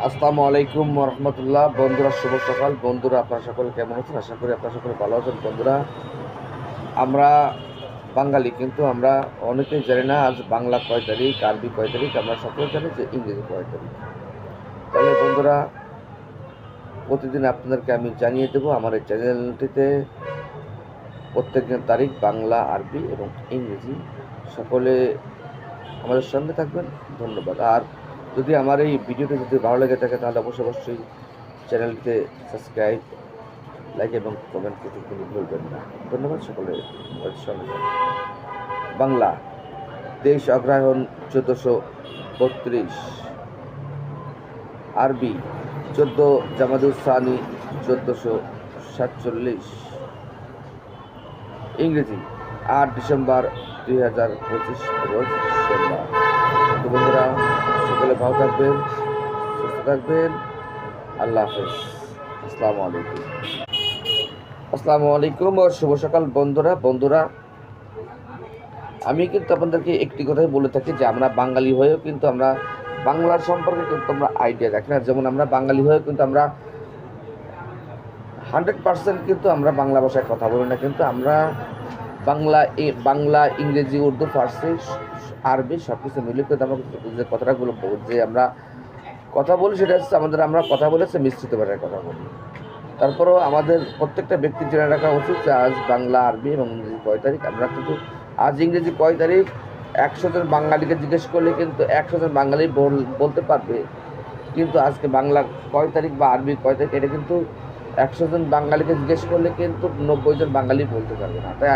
আসসালামু আলাইকুম রহমতুল্লাহ। বন্ধুরা শুভ সকাল। বন্ধুরা আপনারা সকলে কেমন আছেন? আশা করি আপনারা সকলে ভালো আছেন। বন্ধুরা, আমরা বাঙালি, কিন্তু আমরা অনেকেই জানি না আজ বাংলা কয় তারিখ, আরবি কয় তারিখ। আমরা সকলে জানি যে ইংরেজি কয় তারিখ। তাহলে বন্ধুরা, প্রতিদিন আপনাদেরকে আমি জানিয়ে দেবো আমার এই চ্যানেলটিতে প্রত্যেকদিন তারিখ, বাংলা, আরবি এবং ইংরেজি। সকলে আমাদের সঙ্গে থাকবেন। ধন্যবাদ। আর যদি আমার এই ভিডিওটি যদি ভালো লেগে থাকে তাহলে অবশ্যই চ্যানেলটিতে সাবস্ক্রাইব, লাইক এবং কমেন্ট করতে কোনো ভুলবেন না। ধন্যবাদ সকলে আমাদের সঙ্গে থাকবেন। বাংলা 23 অগ্রহায়ণ 1432, আরবি 14 জামাদুল সানি 1447, ইংরেজি 8 ডিসেম্বর 2025 রোজ সোমবার। তো বন্ধুরা, সকলে ভালো থাকবেন, সুস্থ থাকবেন। আল্লাহ হাফেজ। আসসালামু আলাইকুম। আসসালামু আলাইকুম ও শুভ সকাল। বন্ধুরা, আমি কিন্তু আপনাদেরকে একটি কথাই বলে থাকি যে আমরা বাঙালি হয়েও কিন্তু আমরা বাংলার সম্পর্কে কিন্তু আমরা আইডিয়া রাখি না। যেমন আমরা বাঙালি হয়েও কিন্তু আমরা 100% কিন্তু আমরা বাংলা ভাষায় কথা বলি না, কিন্তু আমরা বাংলা, ইংরেজি, উর্দু, ফার্সি, আরবি সব কিছু মিলে কিন্তু আমরা যে কথাগুলো যে আমরা কথা বলি সেটা হচ্ছে আমরা কথা বলেছে মিশ্রিত ভাষায় কথা বলি। তারপরেও আমাদের প্রত্যেকটা ব্যক্তি জেনে রাখা উচিত যে আজ বাংলা, আরবি এবং ইংরেজি কয় তারিখ। আমরা কিন্তু আজ ইংরেজি কয় তারিখ 100 জন বাঙালিকে জিজ্ঞেস করলে কিন্তু 100 জন বাঙালি বলতে পারবে, কিন্তু আজকে বাংলা কয় তারিখ বা আরবি কয় তারিখ এটা কিন্তু 100 জন বাঙালিকে জিজ্ঞেস করলে কিন্তু 90 জন বাঙালি বলতে পারবে না। তাই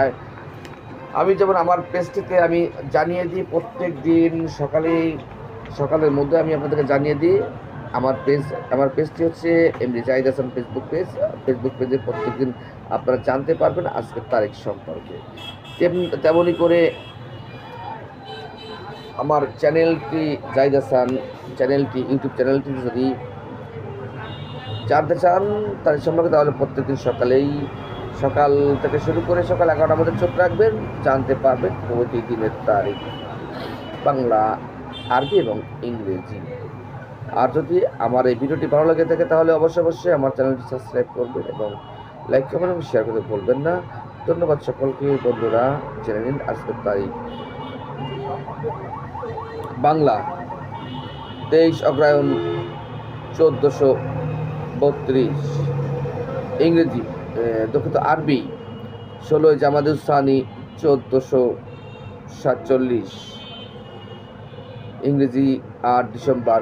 আমি যেমন আমার পেজটিতে আমি জানিয়ে দিই, প্রত্যেক দিন সকালের মধ্যে আমি আপনাদেরকে জানিয়ে দিই। আমার পেজটি হচ্ছে এমডি জাহিদ হাসান ফেসবুক পেজে প্রত্যেকদিন আপনারা জানতে পারবেন আজকের তারিখ সম্পর্কে। তেমনই করে আমার চ্যানেলটি জাহিদ হাসান ইউটিউব চ্যানেলটি যদি জানতে চান তারিখ সম্পর্কে, তাহলে প্রত্যেকদিন সকাল থেকে শুরু করে সকাল 11টার মধ্যে চোখ রাখবেন, জানতে পারবেন প্রতিদিনের তারিখ, বাংলা, আরবি এবং ইংরেজি। আর যদি আমার এই ভিডিওটি ভালো লাগে থাকে তাহলে অবশ্যই আমার চ্যানেলটি সাবস্ক্রাইব করবেন এবং লাইক, কমেন্ট এবং শেয়ার করতে ভুলবেন না। ধন্যবাদ সকলকে। বন্ধুরা, জেনে নিন আজকের তারিখ। বাংলা 23 অগ্রহায়ণ 1432, ইংরেজি আরবি 16 জামাদুল সানি 1447, ইংরেজি 8 ডিসেম্বর